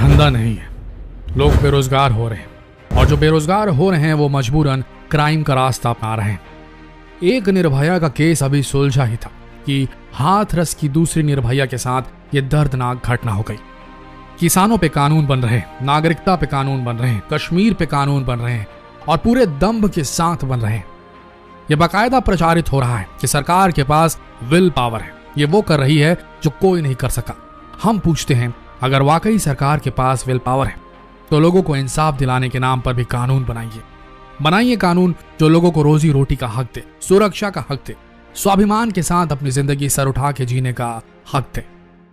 धंधा नहीं है, लोग बेरोजगार हो रहे हैं और जो बेरोजगार हो रहे हैं वो मजबूरन क्राइम का रास्ता अपना रहे हैं। एक निर्भया का केस अभी सुलझा ही था कि हाथरस की दूसरी निर्भया के साथ ये दर्दनाक घटना हो गई। किसानों पे कानून बन रहे हैं, नागरिकता पे कानून बन रहे हैं, कश्मीर पे कानून बन रहे हैं और पूरे दम्भ के साथ बन रहे हैं। ये बाकायदा प्रचारित हो रहा है कि सरकार के पास विल पावर है, ये वो कर रही है जो कोई नहीं कर सका। हम पूछते हैं, अगर वाकई सरकार के पास विल पावर है तो लोगों को इंसाफ दिलाने के नाम पर भी कानून बनाइए कानून जो लोगों को रोजी रोटी का हक दे, सुरक्षा का हक दे, स्वाभिमान के साथ अपनी जिंदगी सर उठा के जीने का हक दे।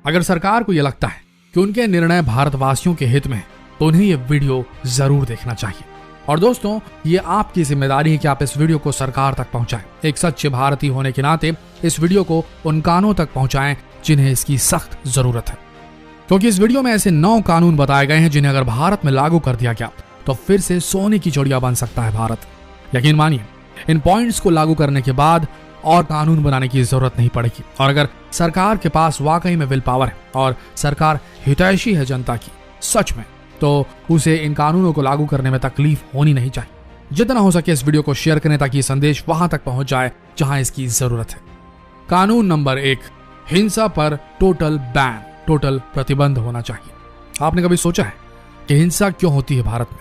अगर सरकार को यह लगता है कि उनके निर्णय भारतवासियों के हित में है तो उन्हें यह वीडियो जरूर देखना चाहिए। और दोस्तों, ये आपकी जिम्मेदारी है कि आप इस वीडियो को सरकार तक पहुंचाएं। एक सच्चे भारतीय होने के नाते इस वीडियो को उन कानों तक पहुंचाएं जिन्हें इसकी सख्त जरूरत है, क्योंकि इस वीडियो में ऐसे 9 कानून बताए गए हैं जिन्हें अगर भारत में लागू कर दिया गया तो फिर से सोने की चिड़िया बन सकता है भारत। यकीन मानिए, इन पॉइंट्स को लागू करने के बाद और कानून बनाने की जरूरत नहीं पड़ेगी। और अगर सरकार के पास वाकई में विल पावर है और सरकार हितैषी है जनता की सच में, तो उसे इन कानूनों को लागू करने में तकलीफ होनी नहीं चाहिए। जितना हो सके इस वीडियो को शेयर करें ताकि ये संदेश वहां तक पहुंच जाए जहां इसकी जरूरत है। कानून नंबर 1, हिंसा पर टोटल बैन, टोटल प्रतिबंध होना चाहिए। आपने कभी सोचा है कि हिंसा क्यों होती है भारत में?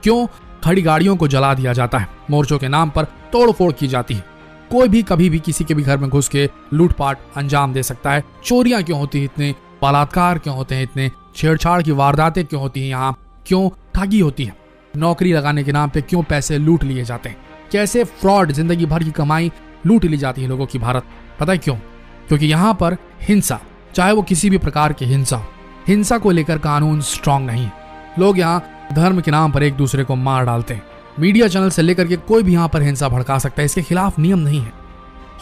क्यों खड़ी गाड़ियों को जला दिया जाता है, मोर्चों के नाम पर तोड़फोड़ की जाती है? कोई भी कभी भी किसी के भी घर में घुस के लूटपाट अंजाम दे सकता है। चोरियां क्यों होती है इतने, बलात्कार क्यों होते हैं इतने, छेड़छाड़ की वारदातें क्यों होती हैं यहाँ, क्यों ठगी होती है, नौकरी लगाने के नाम पे क्यों पैसे लूट लिए जाते हैं, कैसे फ्रॉड, जिंदगी भर की कमाई लूट ली जाती है लोगों की भारत। पता है क्यों? क्योंकि यहाँ पर हिंसा, चाहे वो किसी भी प्रकार की हिंसा को लेकर कानून स्ट्रांग नहीं है। लोग यहाँ धर्म के नाम पर एक दूसरे को मार डालते हैं। मीडिया चैनल से लेकर के कोई भी यहाँ पर हिंसा भड़का सकता है। इसके खिलाफ नियम नहीं है।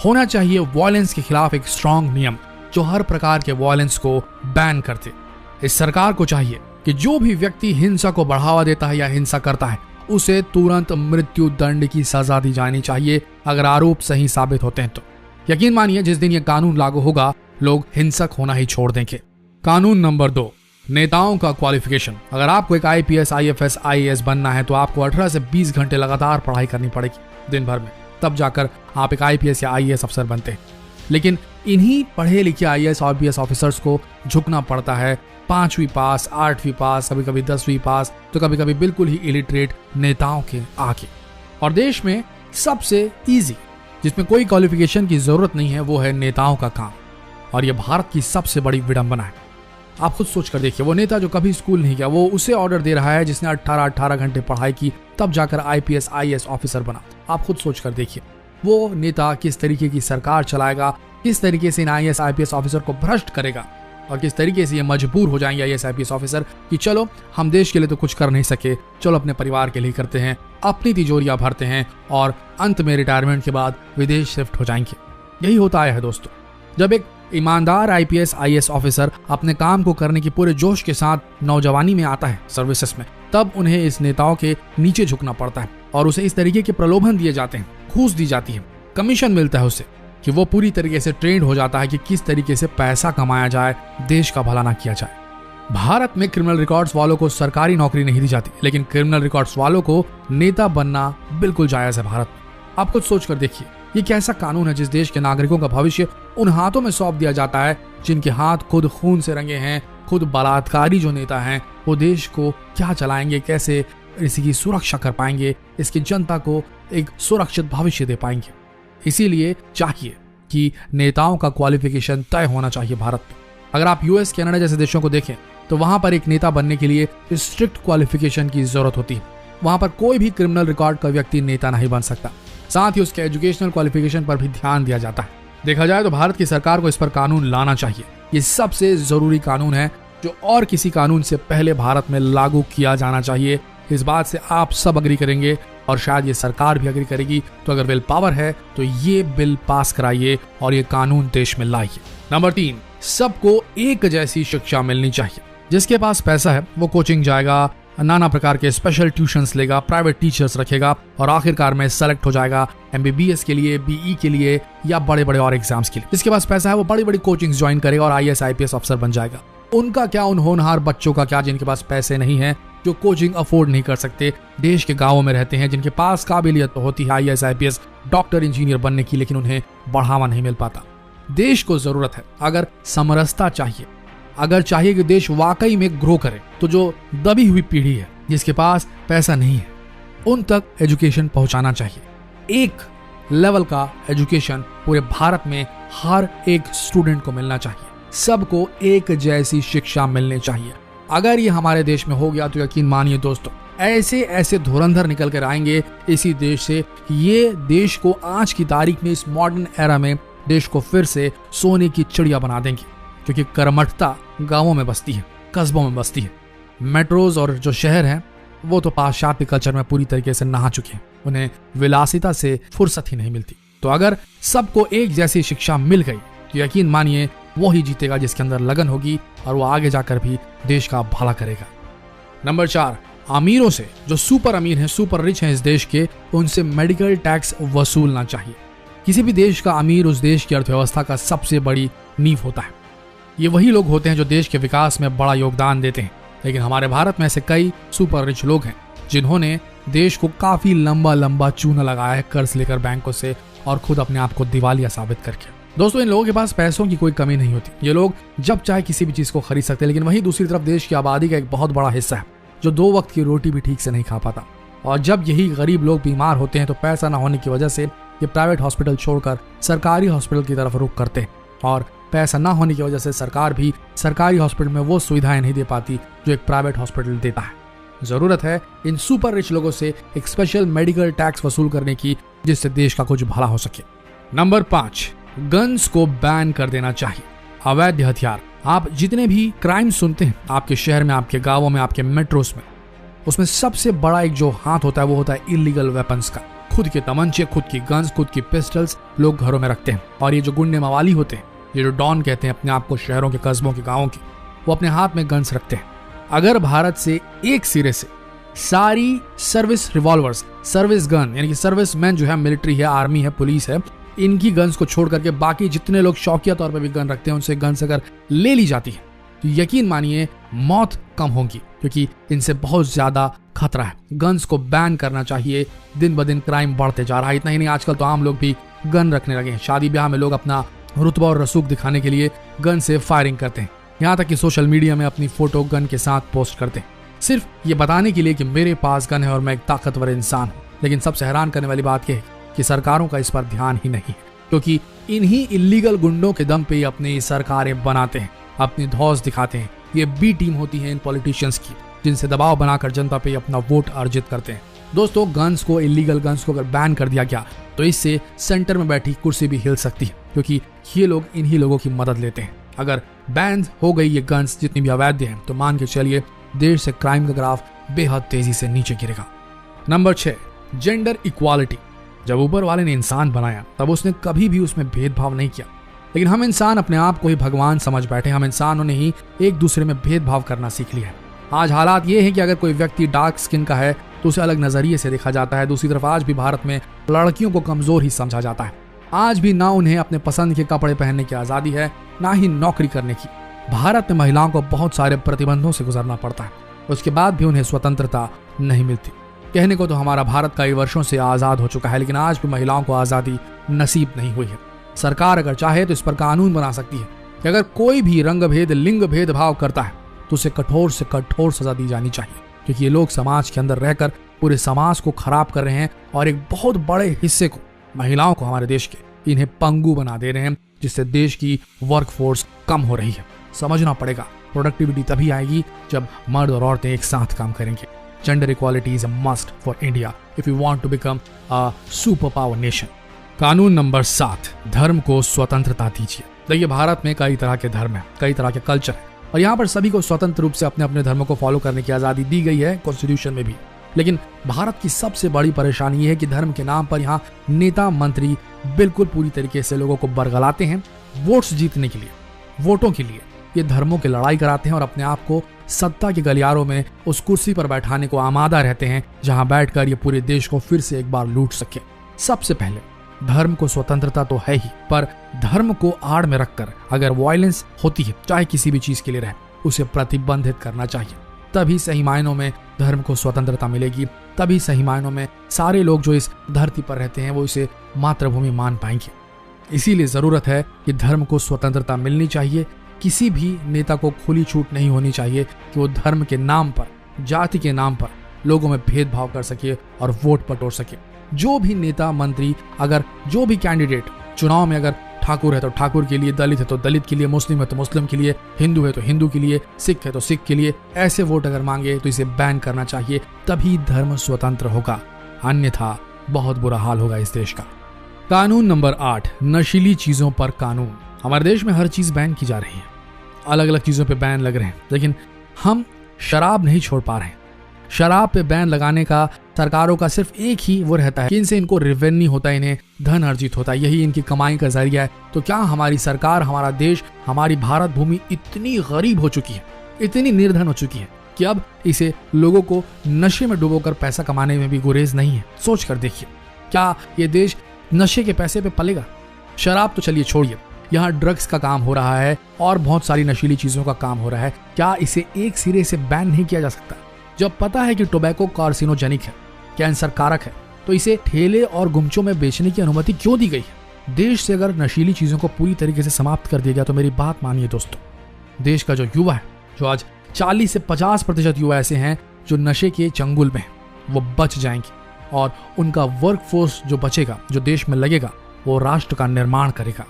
होना चाहिए वायलेंस के खिलाफ एक स्ट्रांग नियम जो हर प्रकार के वायलेंस को बैन करते। इस सरकार को चाहिए कि जो भी व्यक्ति हिंसा को बढ़ावा देता है या हिंसा करता है उसे तुरंत मृत्यु दंड की सजा दी जानी चाहिए अगर आरोप सही साबित होते हैं तो। यकीन मानिए, जिस दिन यह कानून लागू होगा लोग हिंसक होना ही छोड़ देंगे। कानून नंबर 2, नेताओं का क्वालिफिकेशन। अगर आपको एक IPS, IFS, IAS बनना है तो आपको 18 से 20 घंटे लगातार पढ़ाई करनी पड़ेगी दिन भर में, तब जाकर आप एक IPS या IAS अफसर बनते हैं। लेकिन इन्हीं पढ़े लिखे IAS और IPS ऑफिसर्स को झुकना पड़ता है 5वीं पास, 8वीं पास, कभी कभी 10वीं पास, तो कभी कभी बिल्कुल ही इलिटरेट नेताओं के आगे। और देश में सबसे ईजी, जिसमें कोई क्वालिफिकेशन की जरूरत नहीं है, वो है नेताओं का काम। और ये भारत की सबसे बड़ी विडंबना है। आप खुद सोच कर देखिए, वो नेता जो कभी स्कूल नहीं गया, वो उसे ऑर्डर दे रहा है जिसने 18 घंटे पढ़ाई की, तब जाकर IPS, IAS ऑफिसर बना। आप खुद सोच कर देखिए, वो नेता किस तरीके की सरकार चलाएगा, किस तरीके से इन IAS, IPS ऑफिसर को भ्रष्ट करेगा और किस तरीके से ये मजबूर हो जाएंगे IAS, IPS ऑफिसर कि चलो हम देश के लिए तो कुछ कर नहीं सके, चलो अपने परिवार के लिए करते हैं, अपनी तिजोरियां भरते हैं और अंत में रिटायरमेंट के बाद विदेश शिफ्ट हो जाएंगे। यही होता है दोस्तों। जब एक ईमानदार IPS, IAS ऑफिसर अपने काम को करने की पूरे जोश के साथ नौजवानी में आता है सर्विसेज में, तब उन्हें इस नेताओं के नीचे झुकना पड़ता है और उसे इस तरीके के प्रलोभन दिए जाते हैं, घूस दी जाती है, कमीशन मिलता है उसे, कि वो पूरी तरीके से ट्रेंड हो जाता है कि किस तरीके से पैसा कमाया जाए, देश का भला ना किया जाए। भारत में क्रिमिनल रिकॉर्ड्स वालों को सरकारी नौकरी नहीं दी जाती, लेकिन क्रिमिनल रिकॉर्ड्स वालों को नेता बनना बिल्कुल जायज है भारत में। आप खुद सोच कर देखिए, ये कैसा कानून है जिस देश के नागरिकों का भविष्य उन हाथों में सौंप दिया जाता है जिनके हाथ खुद खून से रंगे हैं, खुद बलात्कारी जो नेता हैं, वो देश को क्या चलाएंगे, कैसे इसकी सुरक्षा कर पाएंगे, इसकी जनता को एक सुरक्षित भविष्य दे पाएंगे। इसीलिए चाहिए कि नेताओं का क्वालिफिकेशन तय होना चाहिए भारत में। अगर आप US, कनाडा जैसे देशों को देखें तो वहां पर एक नेता बनने के लिए स्ट्रिक्ट क्वालिफिकेशन की जरूरत होती है। वहां पर कोई भी क्रिमिनल रिकॉर्ड का व्यक्ति नेता नहीं बन सकता। साथ ही उसके एजुकेशनल क्वालिफिकेशन पर भी ध्यान दिया जाता है। देखा जाए तो भारत की सरकार को इस पर कानून लाना चाहिए। ये सबसे जरूरी कानून है जो और किसी कानून से पहले भारत में लागू किया जाना चाहिए। इस बात से आप सब अग्री करेंगे और शायद ये सरकार भी अग्री करेगी। तो अगर विल पावर है तो ये बिल पास कराइए और ये कानून देश में लाइए। नंबर 3, सबको एक जैसी शिक्षा मिलनी चाहिए। जिसके पास पैसा है वो कोचिंग जाएगा, नाना प्रकार के स्पेशल ट्यूशंस लेगा, प्राइवेट टीचर्स रखेगा और आखिरकार में सेलेक्ट हो जाएगा MBBS के लिए, BE के लिए या बड़े बड़े और एग्जाम्स के लिए। जिसके पास पैसा है वो बड़ी बड़ी कोचिंग्स ज्वाइन करेगा और IAS, IPS अफसर बन जाएगा। उनका क्या, उन होनहार बच्चों का क्या जिनके पास पैसे नहीं है, जो कोचिंग अफोर्ड नहीं कर सकते, देश के गांवों में रहते हैं, जिनके पास काबिलियत तो होती है IAS IPS डॉक्टर इंजीनियर बनने की, लेकिन उन्हें बढ़ावा नहीं मिल पाता। देश को जरूरत है, अगर समरसता चाहिए, अगर चाहिए कि देश वाकई में ग्रो करे, तो जो दबी हुई पीढ़ी है, जिसके पास पैसा नहीं है, उन तक एजुकेशन पहुंचाना चाहिए। एक लेवल का एजुकेशन पूरे भारत में हर एक स्टूडेंट को मिलना चाहिए, सबको एक जैसी शिक्षा मिलनी चाहिए। अगर ये हमारे देश में हो गया तो यकीन मानिए दोस्तों, ऐसे ऐसे धुरंधर निकल कर आएंगे इसी देश से, ये देश को आज की तारीख में, इस मॉडर्न एरा में देश को फिर से सोने की चिड़िया बना देंगे। क्योंकि कर्मठता गांवों में बसती है, कस्बों में बसती है। मेट्रोज और जो शहर हैं वो तो पाश्चात्य कल्चर में पूरी तरीके से नहा चुके हैं, उन्हें विलासिता से फुर्सत ही नहीं मिलती। तो अगर सबको एक जैसी शिक्षा मिल गई तो यकीन मानिए वो ही जीतेगा जिसके अंदर लगन होगी, और वो आगे जाकर भी देश का भला करेगा। नंबर 4, अमीरों से, जो सुपर अमीर हैं, सुपर रिच हैं इस देश के, उनसे मेडिकल टैक्स वसूलना चाहिए। किसी भी देश का अमीर उस देश की अर्थव्यवस्था का सबसे बड़ी नींव होता है। ये वही लोग होते हैं जो देश के विकास में बड़ा योगदान देते हैं। लेकिन हमारे भारत में ऐसे कई सुपर रिच लोग हैं जिन्होंने देश को काफी लंबा लंबा चूना लगाया है कर्ज लेकर बैंकों से, और खुद अपने आप को दिवालिया साबित करके। दोस्तों, इन लोगों के पास पैसों की कोई कमी नहीं होती, ये लोग जब चाहे किसी भी चीज को खरीद सकते हैं। लेकिन वहीं दूसरी तरफ देश की आबादी का एक बहुत बड़ा हिस्सा है जो 2 वक्त की रोटी भी ठीक से नहीं खा पाता। और जब यही गरीब लोग बीमार होते हैं तो पैसा न होने की वजह से ये प्राइवेट हॉस्पिटल छोड़कर सरकारी हॉस्पिटल की तरफ रुख करते हैं, और पैसा न होने की वजह से सरकार भी सरकारी हॉस्पिटल में वो सुविधाएं नहीं दे पाती जो एक प्राइवेट हॉस्पिटल देता है। जरूरत है इन सुपर रिच लोगों से एक स्पेशल मेडिकल टैक्स वसूल करने की, जिससे देश का कुछ भला हो सके। नंबर 5, गन्स को बैन कर देना चाहिए। अवैध हथियार, आप जितने भी क्राइम सुनते हैं आपके शहर में, आपके गांवों में, आपके मेट्रोस में, उसमें सबसे बड़ा एक जो हाथ होता है वो होता है इलीगल वेपन्स का। खुद के तमंचे, खुद की गन्स, खुद की पिस्टल्स लोग घरों में रखते हैं। और ये जो गुंडे मवाली होते हैं, ये जो डॉन कहते हैं अपने आप को शहरों के, कस्बों के, गाँवों के, वो अपने हाथ में गन्स रखते हैं। अगर भारत से एक सिरे से सारी सर्विस रिवॉल्वर्स, सर्विस गन, यानी कि सर्विस मैन जो है, मिलिट्री है, आर्मी है, पुलिस है, इनकी गन्स को छोड़ करके बाकी जितने लोग शौकिया तौर पर भी गन रखते हैं उनसे गन्स अगर ले ली जाती है तो यकीन मानिए मौत कम होगी, क्योंकि इनसे बहुत ज्यादा खतरा है। गन्स को बैन करना चाहिए। दिन ब दिन क्राइम बढ़ते जा रहा है। इतना ही नहीं, आजकल तो आम लोग भी गन रखने लगे हैं। शादी ब्याह में लोग अपना रुतबा और रसूख दिखाने के लिए गन से फायरिंग करते हैं, यहाँ तक कि सोशल मीडिया में अपनी फोटो गन के साथ पोस्ट करते हैं, सिर्फ ये बताने के लिए कि मेरे पास गन है और मैं एक ताकतवर इंसान हूँ। लेकिन सबसे हैरान करने वाली बात यह है कि सरकारों का इस पर ध्यान ही नहीं है, क्योंकि इन्हीं इलीगल गुंडों के दम पे अपनी सरकारें बनाते हैं, अपनी धौस दिखाते हैं। ये बी टीम होती है इन पॉलिटिशियंस की, जिनसे दबाव बनाकर जनता पे अपना वोट अर्जित करते हैं। दोस्तों, गन्स को, इलीगल गन्स को अगर बैन कर दिया गया तो इससे सेंटर में बैठी कुर्सी भी हिल सकती है, क्योंकि ये लोग इन्हीं लोगों की मदद लेते हैं। अगर बैन हो गई ये गन्स जितनी भी अवैध हैं तो मान के चलिए देश से क्राइम का ग्राफ बेहद तेजी से नीचे गिरेगा। Number 6, gender equality. जब ऊपर वाले ने इंसान बनाया तब उसने कभी भी उसमें भेदभाव नहीं किया, लेकिन हम इंसान अपने आप को ही भगवान समझ बैठे। हम इंसानों ने ही एक दूसरे में भेदभाव करना सीख लिया है। आज हालात ये हैं कि अगर कोई व्यक्ति डार्क स्किन का है तो उसे अलग नजरिए से देखा जाता है। दूसरी तरफ आज भी भारत में लड़कियों को कमजोर ही समझा जाता है। आज भी ना उन्हें अपने पसंद के कपड़े पहनने की आजादी है, ना ही नौकरी करने की। भारत में महिलाओं को बहुत सारे प्रतिबंधों से गुजरना पड़ता है, उसके बाद भी उन्हें स्वतंत्रता नहीं मिलती। कहने को तो हमारा भारत कई वर्षों से आजाद हो चुका है, लेकिन आज भी महिलाओं को आजादी नसीब नहीं हुई है। सरकार अगर चाहे तो इस पर कानून बना सकती है कि अगर कोई भी रंग भेद, लिंग भेदभाव करता है तो उसे कठोर से कठोर सजा दी जानी चाहिए, क्योंकि ये लोग समाज के अंदर रहकर पूरे समाज को खराब कर रहे हैं और एक बहुत बड़े हिस्से को, महिलाओं को, हमारे देश के, इन्हें पंगु बना दे रहे हैं, जिससे देश की वर्कफोर्स कम हो रही है। समझना पड़ेगा, प्रोडक्टिविटी तभी आएगी जब मर्द और औरतें एक साथ काम करेंगे। Gender equality is a must for India if you want to become a super power nation. कानून नंबर 7, धर्म को स्वतंत्रता दीजिए। देखिए, भारत में कई तरह के धर्म है, कई तरह के कल्चर है, और यहाँ पर सभी को स्वतंत्र रूप से अपने अपने धर्मों को फॉलो करने की आजादी दी गई है कॉन्स्टिट्यूशन में भी। लेकिन भारत की सबसे बड़ी परेशानी यह है कि धर्म के नाम पर यहाँ नेता मंत्री बिल्कुल पूरी तरीके से लोगों को बरगलाते हैं वोट्स जीतने के लिए, वोटों के लिए। ये धर्मों की लड़ाई कराते हैं और अपने आप को सत्ता के गलियारों में उस कुर्सी पर बैठाने को आमादा रहते हैं जहां बैठकर ये पूरे देश को फिर से एक बार लूट सके। सबसे पहले धर्म को स्वतंत्रता तो है ही, पर धर्म को आड़ में रखकर अगर वायलेंस होती है, चाहे किसी भी चीज के लिए रहे, उसे प्रतिबंधित करना चाहिए। तभी सही मायनों में धर्म को स्वतंत्रता मिलेगी, तभी सही मायनों में सारे लोग जो इस धरती पर रहते हैं वो इसे मातृभूमि मान पाएंगे। इसीलिए जरूरत है कि धर्म को स्वतंत्रता मिलनी चाहिए। किसी भी नेता को खुली छूट नहीं होनी चाहिए कि वो धर्म के नाम पर, जाति के नाम पर लोगों में भेदभाव कर सके और वोट बटोर सके। जो भी नेता, मंत्री, अगर जो भी कैंडिडेट चुनाव में अगर ठाकुर है तो ठाकुर के लिए, दलित है तो दलित के लिए, मुस्लिम है तो मुस्लिम के लिए, हिंदू है तो हिंदू के लिए, सिख है तो सिख के लिए, ऐसे वोट अगर मांगे तो इसे बैन करना चाहिए। तभी धर्म स्वतंत्र होगा, अन्यथा बहुत बुरा हाल होगा इस देश का। कानून नंबर 8, नशीली चीजों पर कानून। हमारे देश में हर चीज बैन की जा रही है, अलग अलग चीजों पे बैन लग रहे हैं, लेकिन हम शराब नहीं छोड़ पा रहे हैं। शराब पे बैन लगाने का सरकारों का सिर्फ एक ही वो रहता है कि इनसे इनको रेवेन्यू होता है, इन्हें धन अर्जित होता है, यही इनकी कमाई का जरिया है। तो क्या हमारी सरकार, हमारा देश, हमारी भारत भूमि इतनी गरीब हो चुकी है, इतनी निर्धन हो चुकी है कि अब इसे लोगों को नशे में डुबोकर पैसा कमाने में भी गुरेज नहीं है? सोच कर देखिए, क्या ये देश नशे के पैसे पे पलेगा? शराब तो चलिए छोड़िए, यहाँ ड्रग्स का काम हो रहा है और बहुत सारी नशीली चीजों का काम हो रहा है। क्या इसे एक सिरे से बैन नहीं किया जा सकता? जब पता है कि टोबैको कार्सिनोजेनिक है, कैंसर कारक है, तो इसे ठेले और गुमचों में बेचने की अनुमति क्यों दी गई है? देश से अगर नशीली चीजों को पूरी तरीके से समाप्त कर दिया गया तो मेरी बात मानिए दोस्तों, देश का जो युवा है, जो आज 40 से 50% युवा ऐसे हैं जो नशे के चंगुल में हैं, वो बच जाएंगे और उनका वर्कफोर्स जो बचेगा, जो देश में लगेगा, वो राष्ट्र का निर्माण करेगा।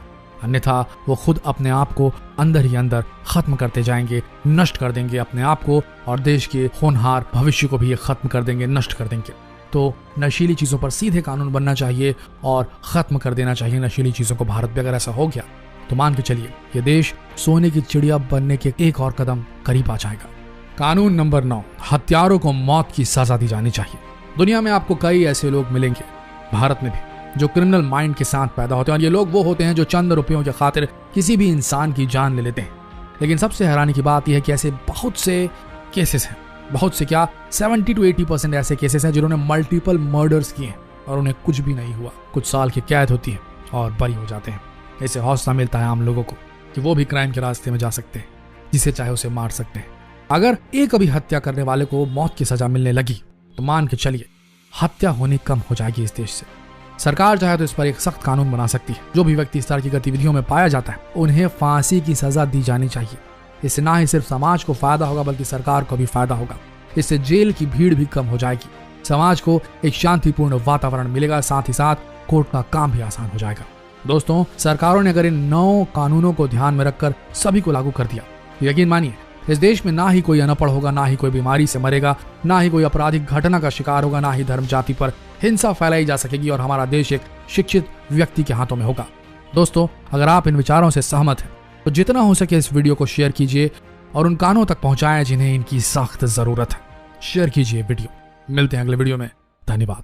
अन्यथा वो खुद अपने आप को अंदर ही अंदर खत्म करते जाएंगे, नष्ट कर देंगे अपने आप को और देश के होनहार भविष्य को भी ये खत्म कर देंगे, नष्ट कर देंगे। तो नशीली चीजों पर सीधे कानून बनना चाहिए और खत्म कर देना चाहिए नशीली चीजों को भारत में। अगर ऐसा हो गया तो मान के चलिए ये देश सोने की चिड़िया बनने के एक और कदम करीब आ जाएगा। कानून नंबर 9, हत्यारों को मौत की सजा दी जानी चाहिए। दुनिया में आपको कई ऐसे लोग मिलेंगे, भारत में भी, जो क्रिमिनल माइंड के साथ पैदा होते हैं और ये लोग वो होते हैं जो चंद रुपयों की खातिर किसी भी इंसान की जान ले लेते हैं। लेकिन सबसे हैरानी की बात यह है कि ऐसे बहुत से केसेस हैं, बहुत से क्या 70 to 80% ऐसे केसेस हैं जिन्होंने मल्टीपल मर्डर्स किए हैं और उन्हें कुछ भी नहीं हुआ। कुछ साल की कैद होती है और बरी हो जाते हैं। इससे हौसला मिलता है आम लोगों को कि वो भी क्राइम के रास्ते में जा सकते हैं, जिसे चाहे उसे मार सकते हैं। अगर एक कभी हत्या करने वाले को मौत की सजा मिलने लगी तो मान के चलिए हत्या होनी कम हो जाएगी इस देश से। सरकार चाहे तो इस पर एक सख्त कानून बना सकती है। जो भी व्यक्ति इस तरह की गतिविधियों में पाया जाता है उन्हें फांसी की सजा दी जानी चाहिए। इससे ना ही सिर्फ समाज को फायदा होगा बल्कि सरकार को भी फायदा होगा। इससे जेल की भीड़ भी कम हो जाएगी, समाज को एक शांतिपूर्ण वातावरण मिलेगा, साथ ही साथ कोर्ट का काम भी आसान हो जाएगा। दोस्तों, सरकारों ने अगर इन 9 कानूनों को ध्यान में रखकर सभी को लागू कर दिया, यकीन मानिए इस देश में ना ही कोई अनपढ़ होगा, ना ही कोई बीमारी से मरेगा, ना ही कोई आपराधिक घटना का शिकार होगा, ना ही धर्म जाति पर हिंसा फैलाई जा सकेगी और हमारा देश एक शिक्षित व्यक्ति के हाथों में होगा। दोस्तों, अगर आप इन विचारों से सहमत हैं तो जितना हो सके इस वीडियो को शेयर कीजिए और उन कानों तक पहुंचाएं जिन्हें इनकी सख्त जरूरत है। शेयर कीजिए वीडियो। मिलते हैं अगले वीडियो में। धन्यवाद।